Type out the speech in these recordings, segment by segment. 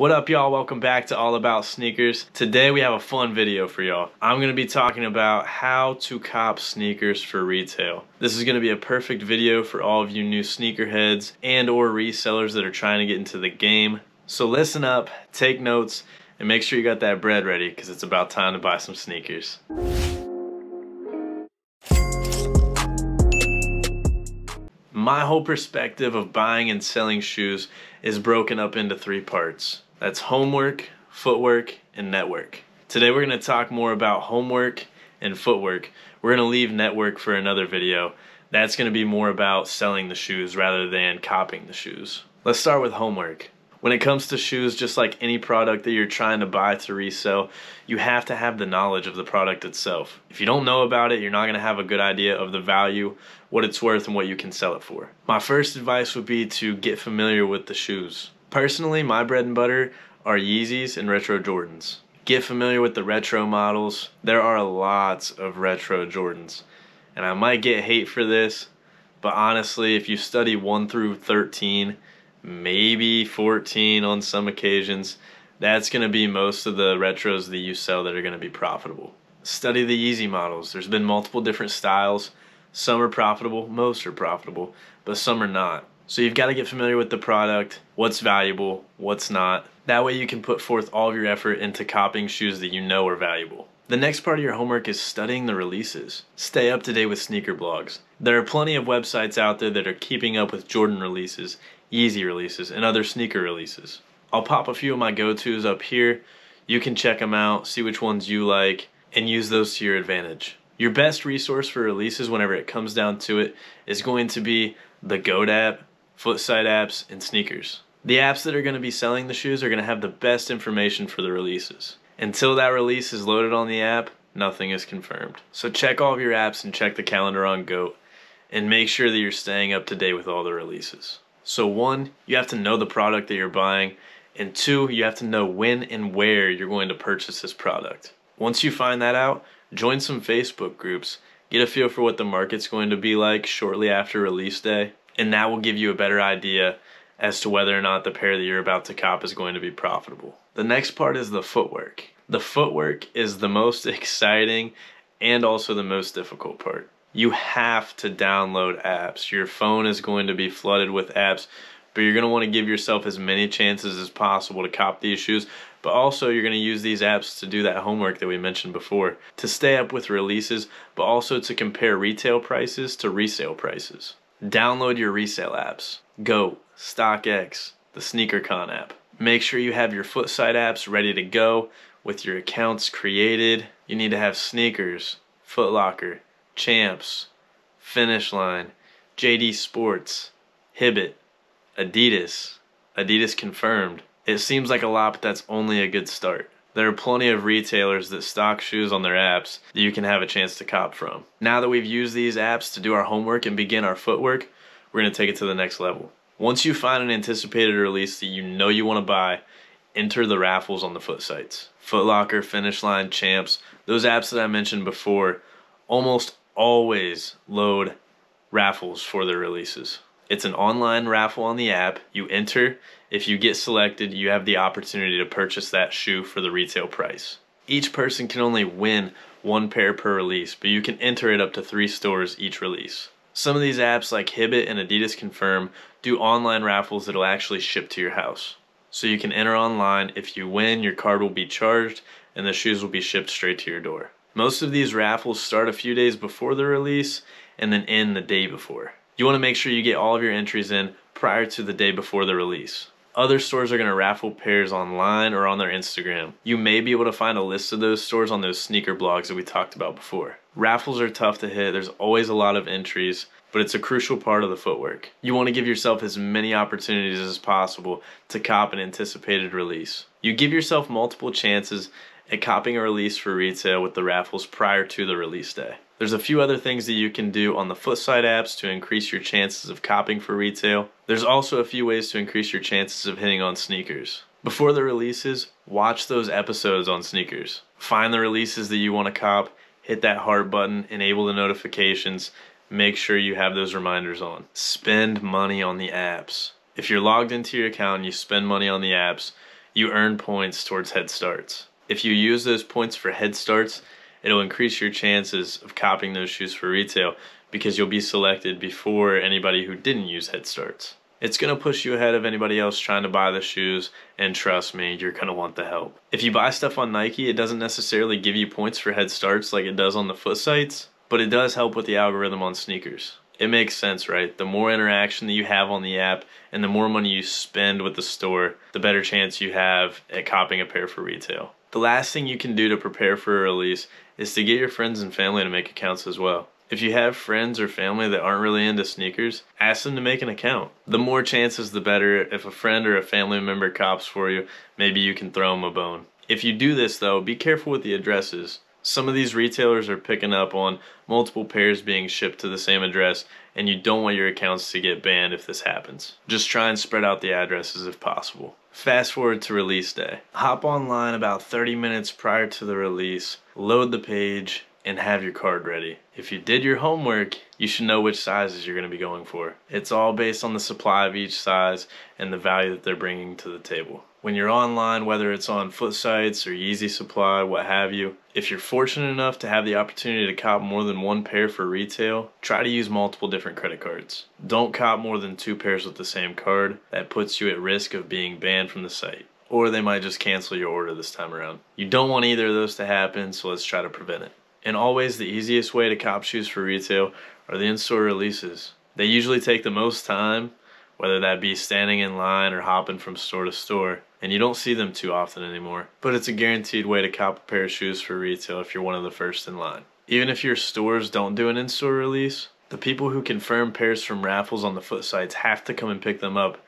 What up, y'all? Welcome back to All About Sneakers. Today we have a fun video for y'all. I'm going to be talking about how to cop sneakers for retail. This is going to be a perfect video for all of you new sneakerheads and or resellers that are trying to get into the game. So listen up, take notes, and make sure you got that bread ready because it's about time to buy some sneakers. My whole perspective of buying and selling shoes is broken up into three parts. That's homework, footwork, and network. Today we're going to talk more about homework and footwork. We're going to leave network for another video. That's going to be more about selling the shoes rather than copying the shoes. Let's start with homework. When it comes to shoes, just like any product that you're trying to buy to resell, you have to have the knowledge of the product itself. If you don't know about it, you're not going to have a good idea of the value, what it's worth, and what you can sell it for. My first advice would be to get familiar with the shoes. Personally, my bread and butter are Yeezys and Retro Jordans. Get familiar with the retro models. There are lots of retro Jordans. And I might get hate for this, but honestly, if you study 1 through 13, maybe 14 on some occasions, that's going to be most of the retros that you sell that are going to be profitable. Study the Yeezy models. There's been multiple different styles. Some are profitable, most are profitable, but some are not. So you've got to get familiar with the product, what's valuable, what's not. That way you can put forth all of your effort into copying shoes that you know are valuable. The next part of your homework is studying the releases. Stay up to date with sneaker blogs. There are plenty of websites out there that are keeping up with Jordan releases, Yeezy releases, and other sneaker releases. I'll pop a few of my go-tos up here. You can check them out, see which ones you like, and use those to your advantage. Your best resource for releases whenever it comes down to it is going to be the GOAT app, Footsight apps, and sneakers. The apps that are going to be selling the shoes are going to have the best information for the releases. Until that release is loaded on the app, nothing is confirmed. So check all of your apps and check the calendar on GOAT, and make sure that you're staying up to date with all the releases. So 1, you have to know the product that you're buying, and 2, you have to know when and where you're going to purchase this product. Once you find that out, join some Facebook groups, get a feel for what the market's going to be like shortly after release day, and that will give you a better idea as to whether or not the pair that you're about to cop is going to be profitable. The next part is the footwork. The footwork is the most exciting and also the most difficult part. You have to download apps. Your phone is going to be flooded with apps, but you're going to want to give yourself as many chances as possible to cop these shoes, but also you're going to use these apps to do that homework that we mentioned before, to stay up with releases, but also to compare retail prices to resale prices. Download your resale apps. GOAT, StockX, the SneakerCon app. Make sure you have your Footsight apps ready to go with your accounts created. You need to have Sneakers, Foot Locker, Champs, Finish Line, JD Sports, Hibbett, Adidas, Adidas Confirmed. It seems like a lot, but that's only a good start. There are plenty of retailers that stock shoes on their apps that you can have a chance to cop from. Now that we've used these apps to do our homework and begin our footwork, we're going to take it to the next level. Once you find an anticipated release that you know you want to buy, enter the raffles on the Footsights. Foot Locker, Finish Line, Champs, those apps that I mentioned before almost always load raffles for their releases. It's an online raffle on the app. You enter. If you get selected, you have the opportunity to purchase that shoe for the retail price. Each person can only win 1 pair per release, but you can enter it up to 3 stores each release. Some of these apps like Hibbett and Adidas Confirm do online raffles that'll actually ship to your house. So you can enter online. If you win, your card will be charged and the shoes will be shipped straight to your door. Most of these raffles start a few days before the release and then end the day before. You want to make sure you get all of your entries in prior to the day before the release. Other stores are going to raffle pairs online or on their Instagram. You may be able to find a list of those stores on those sneaker blogs that we talked about before. Raffles are tough to hit. There's always a lot of entries, but it's a crucial part of the footwork. You want to give yourself as many opportunities as possible to cop an anticipated release. You give yourself multiple chances at copying a release for retail with the raffles prior to the release day. There's a few other things that you can do on the Footsight apps to increase your chances of copying for retail. There's also a few ways to increase your chances of hitting on sneakers. Before the releases, watch those episodes on sneakers. Find the releases that you want to cop, hit that heart button, enable the notifications, make sure you have those reminders on. Spend money on the apps. If you're logged into your account and you spend money on the apps, you earn points towards head starts. If you use those points for head starts, it'll increase your chances of copying those shoes for retail because you'll be selected before anybody who didn't use head starts. It's going to push you ahead of anybody else trying to buy the shoes, and trust me, you're going to want the help. If you buy stuff on Nike, it doesn't necessarily give you points for head starts like it does on the foot sites, but it does help with the algorithm on sneakers. It makes sense, right? The more interaction that you have on the app and the more money you spend with the store, the better chance you have at copying a pair for retail. The last thing you can do to prepare for a release is to get your friends and family to make accounts as well. If you have friends or family that aren't really into sneakers, ask them to make an account. The more chances, the better. If a friend or a family member cops for you, maybe you can throw them a bone. If you do this though, be careful with the addresses. Some of these retailers are picking up on multiple pairs being shipped to the same address, and you don't want your accounts to get banned if this happens. Just try and spread out the addresses if possible. Fast forward to release day. Hop online about 30 minutes prior to the release, load the page, and have your card ready. If you did your homework, you should know which sizes you're going to be going for. It's all based on the supply of each size and the value that they're bringing to the table. When you're online, whether it's on foot sites or Yeezy Supply, what have you, if you're fortunate enough to have the opportunity to cop more than one pair for retail, try to use multiple different credit cards. Don't cop more than 2 pairs with the same card. That puts you at risk of being banned from the site. Or they might just cancel your order this time around. You don't want either of those to happen, so let's try to prevent it. And always the easiest way to cop shoes for retail are the in-store releases. They usually take the most time, whether that be standing in line or hopping from store to store, and you don't see them too often anymore. But it's a guaranteed way to cop a pair of shoes for retail if you're one of the first in line. Even if your stores don't do an in-store release, the people who confirm pairs from raffles on the foot sites have to come and pick them up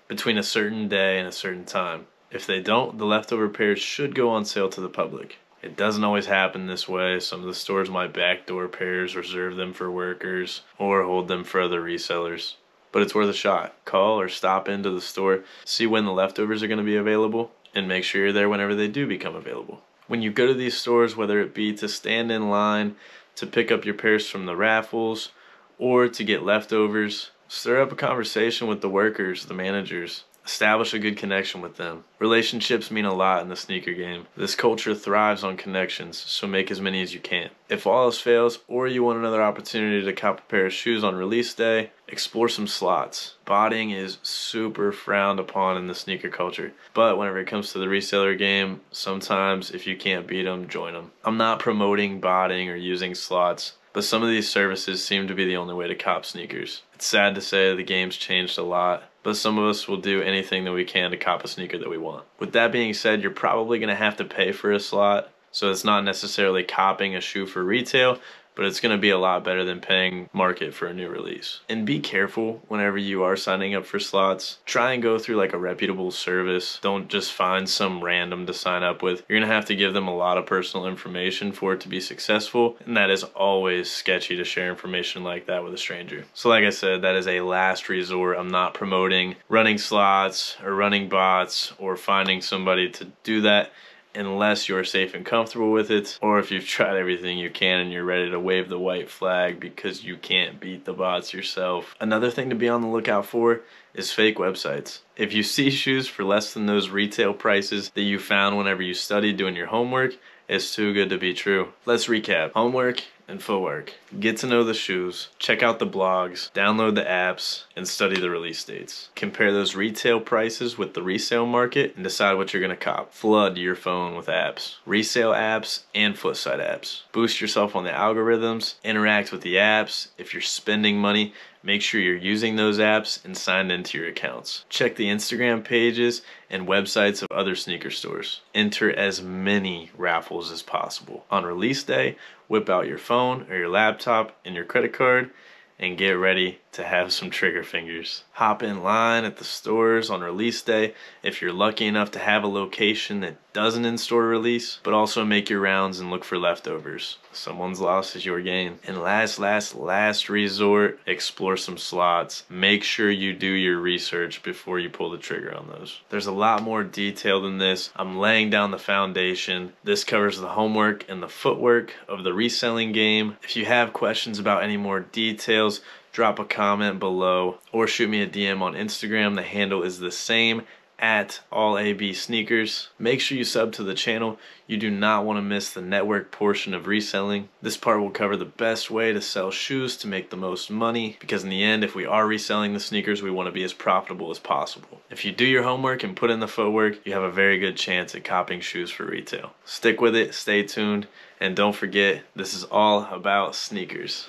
between a certain day and a certain time. If they don't, the leftover pairs should go on sale to the public. It doesn't always happen this way. Some of the stores might backdoor pairs, reserve them for workers, or hold them for other resellers. But it's worth a shot. Call or stop into the store, see when the leftovers are going to be available, and make sure you're there whenever they do become available. When you go to these stores, whether it be to stand in line, to pick up your pairs from the raffles, or to get leftovers, stir up a conversation with the workers, the managers. Establish a good connection with them. Relationships mean a lot in the sneaker game. This culture thrives on connections, so make as many as you can. If all else fails, or you want another opportunity to cop a pair of shoes on release day, explore some slots. Botting is super frowned upon in the sneaker culture, but whenever it comes to the reseller game, sometimes if you can't beat them, join them. I'm not promoting botting or using slots, but some of these services seem to be the only way to cop sneakers. It's sad to say the game's changed a lot, but some of us will do anything that we can to cop a sneaker that we want. With that being said, you're probably going to have to pay for a slot, so it's not necessarily copying a shoe for retail, but it's going to be a lot better than paying market for a new release. And be careful whenever you are signing up for slots. Try and go through like a reputable service. Don't just find some random to sign up with. You're going to have to give them a lot of personal information for it to be successful, and that is always sketchy to share information like that with a stranger. So like I said, that is a last resort. I'm not promoting running slots or running bots or finding somebody to do that, unless you're safe and comfortable with it, or if you've tried everything you can and you're ready to wave the white flag because you can't beat the bots yourself. Another thing to be on the lookout for is fake websites. If you see shoes for less than those retail prices that you found whenever you studied doing your homework, it's too good to be true. Let's recap. Homework and footwork. Get to know the shoes, check out the blogs, download the apps, and study the release dates. Compare those retail prices with the resale market and decide what you're gonna cop. Flood your phone with apps, resale apps, and foot site apps. Boost yourself on the algorithms, interact with the apps. If you're spending money, make sure you're using those apps and signed into your accounts. Check the Instagram pages and websites of other sneaker stores. Enter as many raffles as possible. On release day, whip out your phone or your laptop and your credit card and get ready to have some trigger fingers. Hop in line at the stores on release day if you're lucky enough to have a location that doesn't in-store release, but also make your rounds and look for leftovers. Someone's loss is your gain. And last resort, explore some slots. Make sure you do your research before you pull the trigger on those. There's a lot more detail than this. I'm laying down the foundation. This covers the homework and the footwork of the reselling game. If you have questions about any more details, drop a comment below or shoot me a DM on Instagram. The handle is the same, at AllAB Sneakers. Make sure you sub to the channel. You do not want to miss the network portion of reselling. This part will cover the best way to sell shoes to make the most money, because in the end, if we are reselling the sneakers, we want to be as profitable as possible. If you do your homework and put in the footwork, you have a very good chance at copying shoes for retail. Stick with it, stay tuned, and don't forget, this is all about sneakers.